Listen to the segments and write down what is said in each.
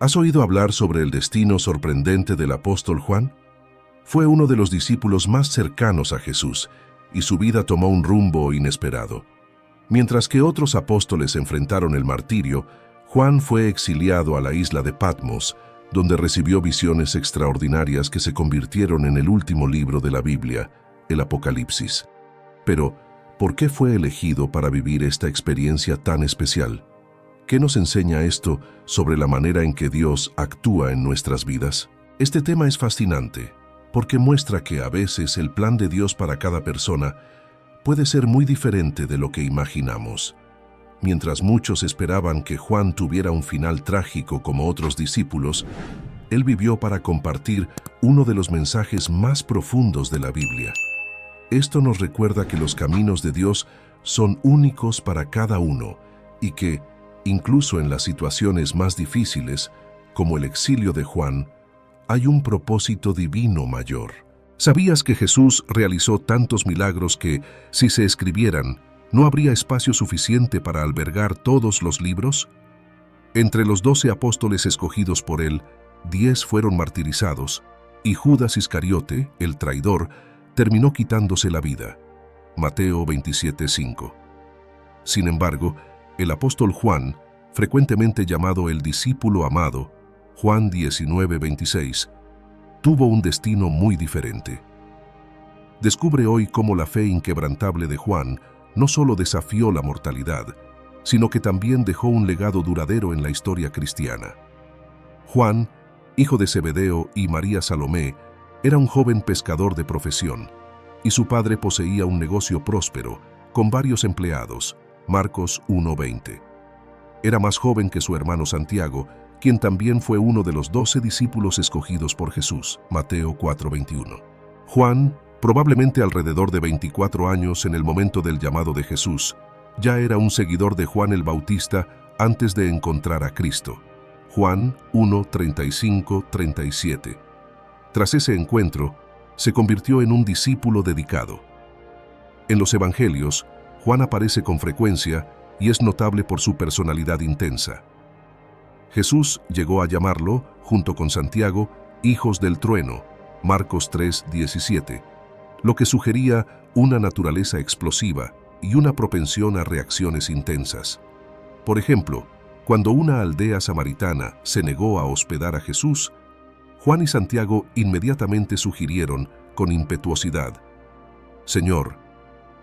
¿Has oído hablar sobre el destino sorprendente del apóstol Juan? Fue uno de los discípulos más cercanos a Jesús y su vida tomó un rumbo inesperado. Mientras que otros apóstoles enfrentaron el martirio, Juan fue exiliado a la isla de Patmos, donde recibió visiones extraordinarias que se convirtieron en el último libro de la Biblia, el Apocalipsis. Pero, ¿por qué fue elegido para vivir esta experiencia tan especial? ¿Qué nos enseña esto sobre la manera en que Dios actúa en nuestras vidas? Este tema es fascinante, porque muestra que a veces el plan de Dios para cada persona puede ser muy diferente de lo que imaginamos. Mientras muchos esperaban que Juan tuviera un final trágico como otros discípulos, él vivió para compartir uno de los mensajes más profundos de la Biblia. Esto nos recuerda que los caminos de Dios son únicos para cada uno y que, incluso en las situaciones más difíciles, como el exilio de Juan, hay un propósito divino mayor. ¿Sabías que Jesús realizó tantos milagros que, si se escribieran, no habría espacio suficiente para albergar todos los libros? Entre los 12 apóstoles escogidos por él, 10 fueron martirizados, y Judas Iscariote, el traidor, terminó quitándose la vida. Mateo 27:5. Sin embargo, el apóstol Juan, frecuentemente llamado el discípulo amado, Juan 19:26, tuvo un destino muy diferente. Descubre hoy cómo la fe inquebrantable de Juan no solo desafió la mortalidad, sino que también dejó un legado duradero en la historia cristiana. Juan, hijo de Zebedeo y María Salomé, era un joven pescador de profesión, y su padre poseía un negocio próspero, con varios empleados. Marcos 1:20. Era más joven que su hermano Santiago, quien también fue uno de los 12 discípulos escogidos por Jesús. Mateo 4:21. Juan, probablemente alrededor de 24 años en el momento del llamado de Jesús, ya era un seguidor de Juan el Bautista antes de encontrar a Cristo. Juan 1:35-37. Tras ese encuentro, se convirtió en un discípulo dedicado. En los Evangelios, Juan aparece con frecuencia y es notable por su personalidad intensa. Jesús llegó a llamarlo, junto con Santiago, hijos del trueno, Marcos 3:17, lo que sugería una naturaleza explosiva y una propensión a reacciones intensas. Por ejemplo, cuando una aldea samaritana se negó a hospedar a Jesús, Juan y Santiago inmediatamente sugirieron, con impetuosidad: «Señor,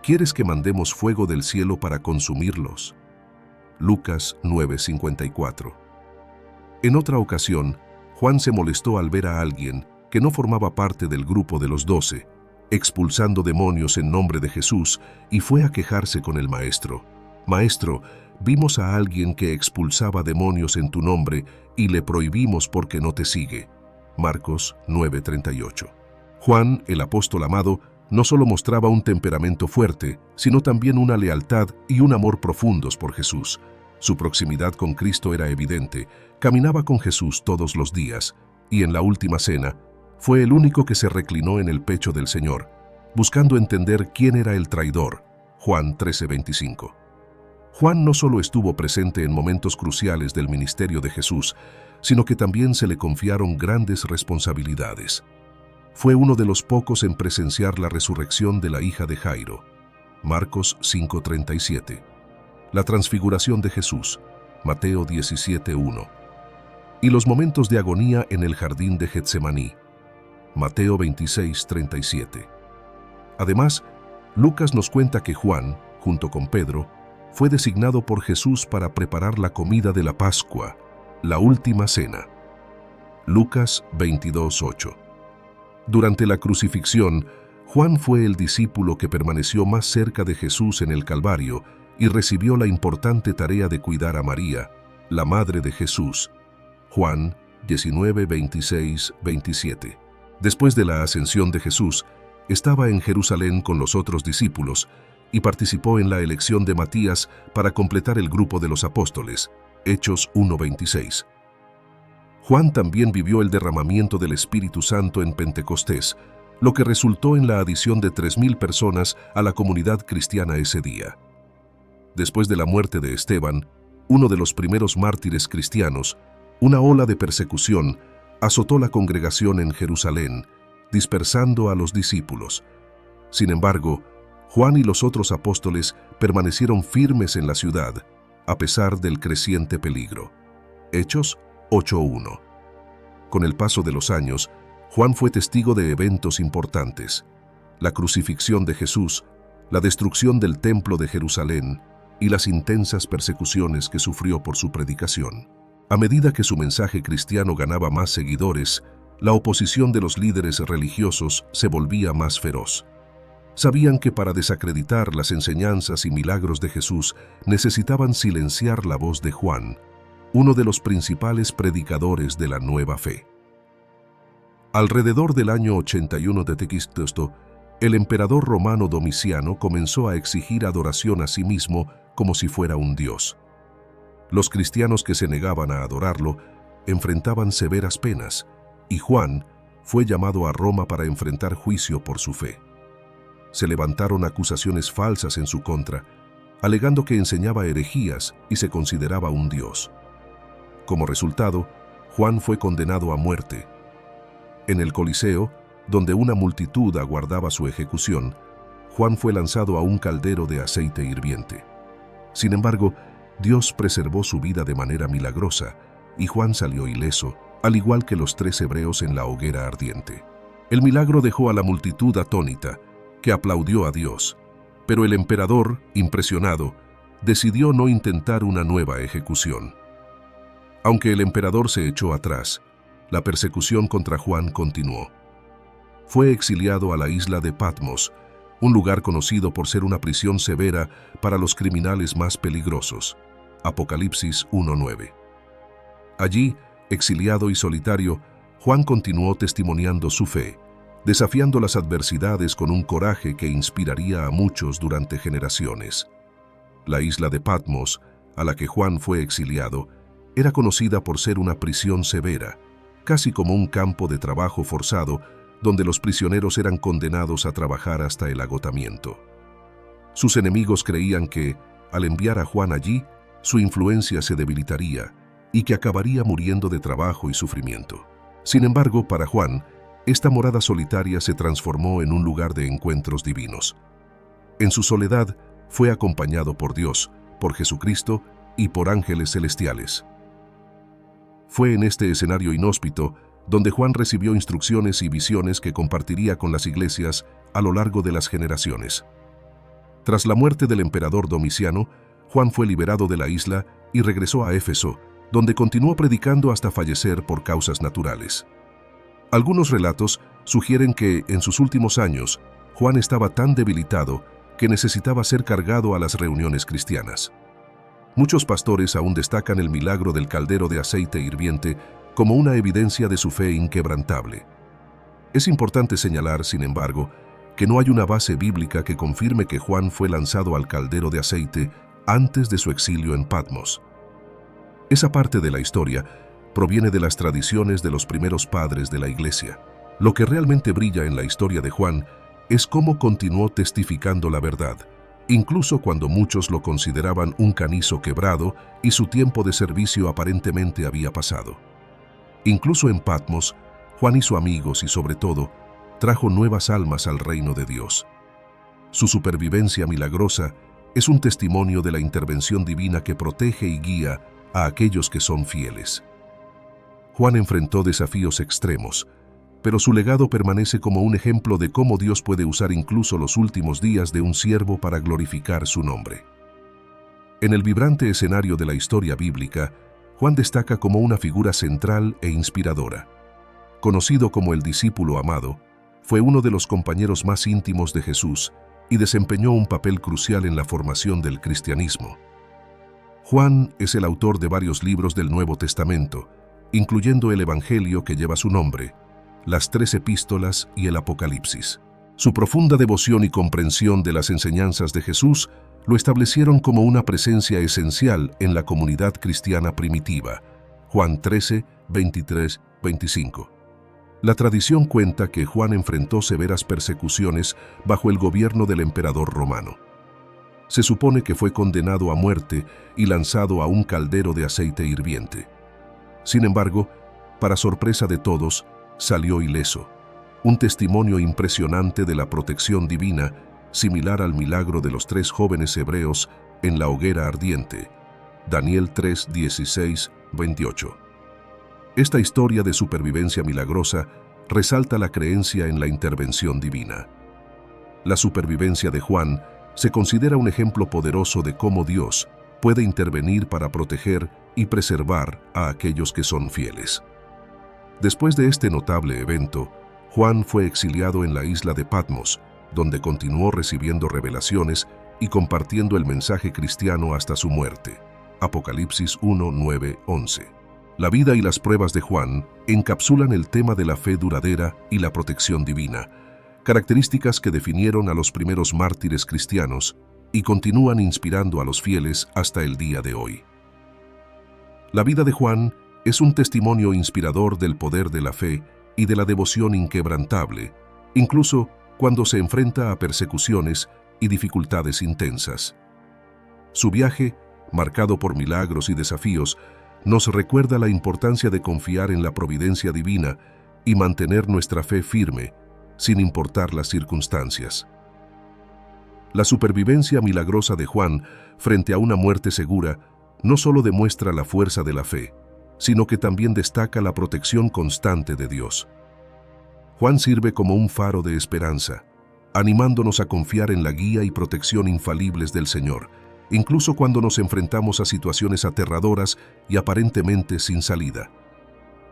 ¿quieres que mandemos fuego del cielo para consumirlos?». Lucas 9:54. En otra ocasión, Juan se molestó al ver a alguien que no formaba parte del grupo de los 12, expulsando demonios en nombre de Jesús, y fue a quejarse con el maestro: «Maestro, vimos a alguien que expulsaba demonios en tu nombre y le prohibimos porque no te sigue». Marcos 9:38. Juan, el apóstol amado, no solo mostraba un temperamento fuerte, sino también una lealtad y un amor profundos por Jesús. Su proximidad con Cristo era evidente, caminaba con Jesús todos los días, y en la última cena, fue el único que se reclinó en el pecho del Señor, buscando entender quién era el traidor. Juan 13:25. Juan no solo estuvo presente en momentos cruciales del ministerio de Jesús, sino que también se le confiaron grandes responsabilidades. Fue uno de los pocos en presenciar la resurrección de la hija de Jairo. Marcos 5:37. La transfiguración de Jesús. Mateo 17:1. Y los momentos de agonía en el jardín de Getsemaní. Mateo 26:37. Además, Lucas nos cuenta que Juan, junto con Pedro, fue designado por Jesús para preparar la comida de la Pascua, la última cena. Lucas 22:8. Durante la crucifixión, Juan fue el discípulo que permaneció más cerca de Jesús en el Calvario y recibió la importante tarea de cuidar a María, la madre de Jesús. Juan 19:26-27. Después de la ascensión de Jesús, estaba en Jerusalén con los otros discípulos y participó en la elección de Matías para completar el grupo de los apóstoles. Hechos 1:26. Juan también vivió el derramamiento del Espíritu Santo en Pentecostés, lo que resultó en la adición de 3,000 personas a la comunidad cristiana ese día. Después de la muerte de Esteban, uno de los primeros mártires cristianos, Una ola de persecución azotó la congregación en Jerusalén, dispersando a los discípulos. Sin embargo, Juan y los otros apóstoles permanecieron firmes en la ciudad, a pesar del creciente peligro. Hechos 8:1. Con el paso de los años, Juan fue testigo de eventos importantes: la crucifixión de Jesús, la destrucción del templo de Jerusalén y las intensas persecuciones que sufrió por su predicación. A medida que su mensaje cristiano ganaba más seguidores, la oposición de los líderes religiosos se volvía más feroz. Sabían que para desacreditar las enseñanzas y milagros de Jesús necesitaban silenciar la voz de Juan, uno de los principales predicadores de la nueva fe. Alrededor del año 81 d.C., el emperador romano Domiciano comenzó a exigir adoración a sí mismo como si fuera un dios. Los cristianos que se negaban a adorarlo enfrentaban severas penas, y Juan fue llamado a Roma para enfrentar juicio por su fe. Se levantaron acusaciones falsas en su contra, alegando que enseñaba herejías y se consideraba un dios. Como resultado, Juan fue condenado a muerte. En el Coliseo, donde una multitud aguardaba su ejecución, Juan fue lanzado a un caldero de aceite hirviente. Sin embargo, Dios preservó su vida de manera milagrosa y Juan salió ileso, al igual que los 3 hebreos en la hoguera ardiente. El milagro dejó a la multitud atónita, que aplaudió a Dios, pero el emperador, impresionado, decidió no intentar una nueva ejecución. Aunque el emperador se echó atrás, la persecución contra Juan continuó. Fue exiliado a la isla de Patmos, un lugar conocido por ser una prisión severa para los criminales más peligrosos. Apocalipsis 1:9. Allí, exiliado y solitario, Juan continuó testimoniando su fe, desafiando las adversidades con un coraje que inspiraría a muchos durante generaciones. La isla de Patmos, a la que Juan fue exiliado, era conocida por ser una prisión severa, casi como un campo de trabajo forzado donde los prisioneros eran condenados a trabajar hasta el agotamiento. Sus enemigos creían que, al enviar a Juan allí, su influencia se debilitaría y que acabaría muriendo de trabajo y sufrimiento. Sin embargo, para Juan, esta morada solitaria se transformó en un lugar de encuentros divinos. En su soledad, fue acompañado por Dios, por Jesucristo y por ángeles celestiales. Fue en este escenario inhóspito donde Juan recibió instrucciones y visiones que compartiría con las iglesias a lo largo de las generaciones. Tras la muerte del emperador Domiciano, Juan fue liberado de la isla y regresó a Éfeso, donde continuó predicando hasta fallecer por causas naturales. Algunos relatos sugieren que, en sus últimos años, Juan estaba tan debilitado que necesitaba ser cargado a las reuniones cristianas. Muchos pastores aún destacan el milagro del caldero de aceite hirviente como una evidencia de su fe inquebrantable. Es importante señalar, sin embargo, que no hay una base bíblica que confirme que Juan fue lanzado al caldero de aceite antes de su exilio en Patmos. Esa parte de la historia proviene de las tradiciones de los primeros padres de la Iglesia. Lo que realmente brilla en la historia de Juan es cómo continuó testificando la verdad, incluso cuando muchos lo consideraban un canizo quebrado y su tiempo de servicio aparentemente había pasado. Incluso en Patmos, Juan hizo amigos y, sobre todo, trajo nuevas almas al reino de Dios. Su supervivencia milagrosa es un testimonio de la intervención divina que protege y guía a aquellos que son fieles. Juan enfrentó desafíos extremos, pero su legado permanece como un ejemplo de cómo Dios puede usar incluso los últimos días de un siervo para glorificar su nombre. En el vibrante escenario de la historia bíblica, Juan destaca como una figura central e inspiradora. Conocido como el discípulo amado, fue uno de los compañeros más íntimos de Jesús y desempeñó un papel crucial en la formación del cristianismo. Juan es el autor de varios libros del Nuevo Testamento, incluyendo el Evangelio que lleva su nombre, las 3 epístolas y el Apocalipsis. Su profunda devoción y comprensión de las enseñanzas de Jesús lo establecieron como una presencia esencial en la comunidad cristiana primitiva. Juan 13, 23, 25. La tradición cuenta que Juan enfrentó severas persecuciones bajo el gobierno del emperador romano. Se supone que fue condenado a muerte y lanzado a un caldero de aceite hirviente. Sin embargo, para sorpresa de todos, salió ileso. Un testimonio impresionante de la protección divina, similar al milagro de los 3 jóvenes hebreos en la hoguera ardiente. Daniel 3, 16, 28. Esta historia de supervivencia milagrosa resalta la creencia en la intervención divina. La supervivencia de Juan se considera un ejemplo poderoso de cómo Dios puede intervenir para proteger y preservar a aquellos que son fieles. Después de este notable evento, Juan fue exiliado en la isla de Patmos, donde continuó recibiendo revelaciones y compartiendo el mensaje cristiano hasta su muerte. Apocalipsis 1, 9, 11. La vida y las pruebas de Juan encapsulan el tema de la fe duradera y la protección divina, características que definieron a los primeros mártires cristianos y continúan inspirando a los fieles hasta el día de hoy. La vida de Juan es un testimonio inspirador del poder de la fe y de la devoción inquebrantable, incluso cuando se enfrenta a persecuciones y dificultades intensas. Su viaje, marcado por milagros y desafíos, nos recuerda la importancia de confiar en la providencia divina y mantener nuestra fe firme, sin importar las circunstancias. La supervivencia milagrosa de Juan frente a una muerte segura no solo demuestra la fuerza de la fe, sino que también destaca la protección constante de Dios. Juan sirve como un faro de esperanza, animándonos a confiar en la guía y protección infalibles del Señor, incluso cuando nos enfrentamos a situaciones aterradoras y aparentemente sin salida.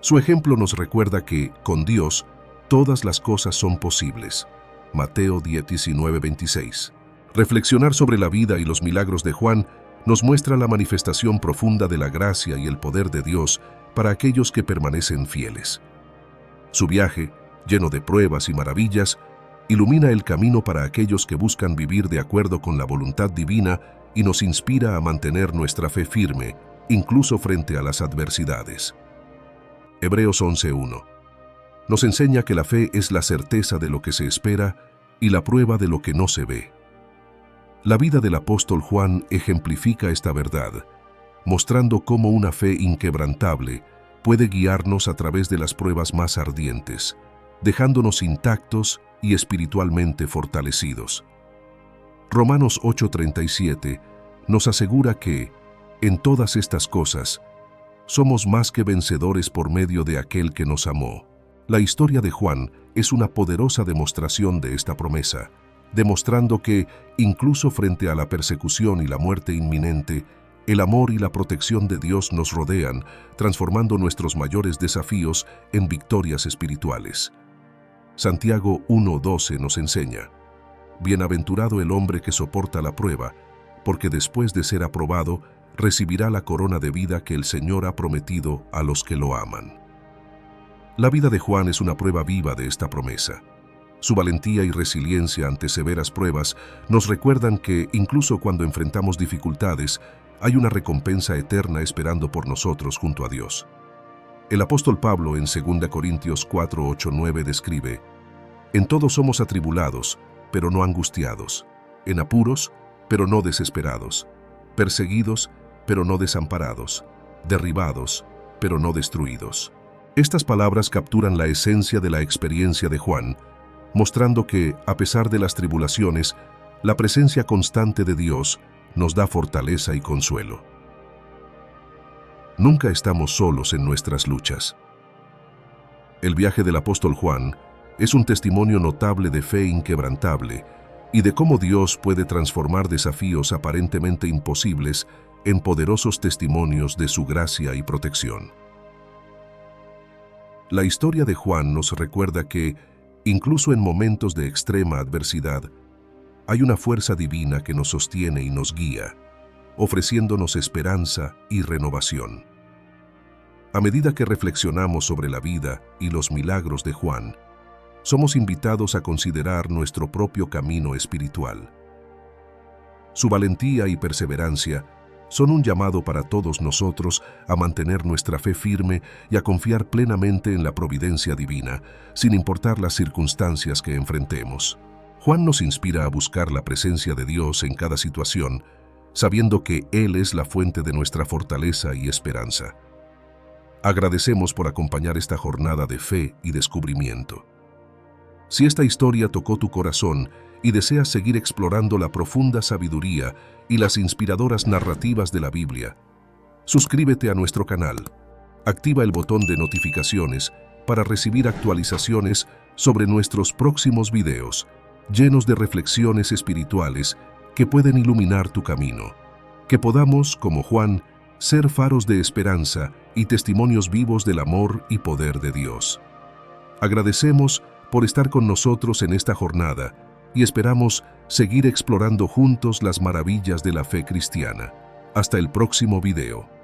Su ejemplo nos recuerda que, con Dios, todas las cosas son posibles. Mateo 19:26. Reflexionar sobre la vida y los milagros de Juan nos muestra la manifestación profunda de la gracia y el poder de Dios para aquellos que permanecen fieles. Su viaje, lleno de pruebas y maravillas, ilumina el camino para aquellos que buscan vivir de acuerdo con la voluntad divina y nos inspira a mantener nuestra fe firme, incluso frente a las adversidades. Hebreos 11:1. Nos enseña que la fe es la certeza de lo que se espera y la prueba de lo que no se ve. La vida del apóstol Juan ejemplifica esta verdad, mostrando cómo una fe inquebrantable puede guiarnos a través de las pruebas más ardientes, dejándonos intactos y espiritualmente fortalecidos. Romanos 8:37 nos asegura que, en todas estas cosas, somos más que vencedores por medio de aquel que nos amó. La historia de Juan es una poderosa demostración de esta promesa, demostrando que, incluso frente a la persecución y la muerte inminente, el amor y la protección de Dios nos rodean, transformando nuestros mayores desafíos en victorias espirituales. Santiago 1:12 nos enseña: Bienaventurado el hombre que soporta la prueba, porque después de ser aprobado, recibirá la corona de vida que el Señor ha prometido a los que lo aman. La vida de Juan es una prueba viva de esta promesa. Su valentía y resiliencia ante severas pruebas nos recuerdan que, incluso cuando enfrentamos dificultades, hay una recompensa eterna esperando por nosotros junto a Dios. El apóstol Pablo en 2 Corintios 4:8-9 describe: En todo somos atribulados, pero no angustiados; en apuros, pero no desesperados; perseguidos, pero no desamparados; derribados, pero no destruidos. Estas palabras capturan la esencia de la experiencia de Juan, mostrando que, a pesar de las tribulaciones, la presencia constante de Dios nos da fortaleza y consuelo. Nunca estamos solos en nuestras luchas. El viaje del apóstol Juan es un testimonio notable de fe inquebrantable y de cómo Dios puede transformar desafíos aparentemente imposibles en poderosos testimonios de su gracia y protección. La historia de Juan nos recuerda que, incluso en momentos de extrema adversidad, hay una fuerza divina que nos sostiene y nos guía, ofreciéndonos esperanza y renovación. A medida que reflexionamos sobre la vida y los milagros de Juan, somos invitados a considerar nuestro propio camino espiritual. Su valentía y perseverancia son un llamado para todos nosotros a mantener nuestra fe firme y a confiar plenamente en la providencia divina, sin importar las circunstancias que enfrentemos. Juan nos inspira a buscar la presencia de Dios en cada situación, sabiendo que Él es la fuente de nuestra fortaleza y esperanza. Agradecemos por acompañar esta jornada de fe y descubrimiento. Si esta historia tocó tu corazón y deseas seguir explorando la profunda sabiduría y las inspiradoras narrativas de la Biblia, suscríbete a nuestro canal. Activa el botón de notificaciones para recibir actualizaciones sobre nuestros próximos videos, llenos de reflexiones espirituales que pueden iluminar tu camino. Que podamos, como Juan, ser faros de esperanza y testimonios vivos del amor y poder de Dios. Agradecemos por estar con nosotros en esta jornada y esperamos seguir explorando juntos las maravillas de la fe cristiana. Hasta el próximo video.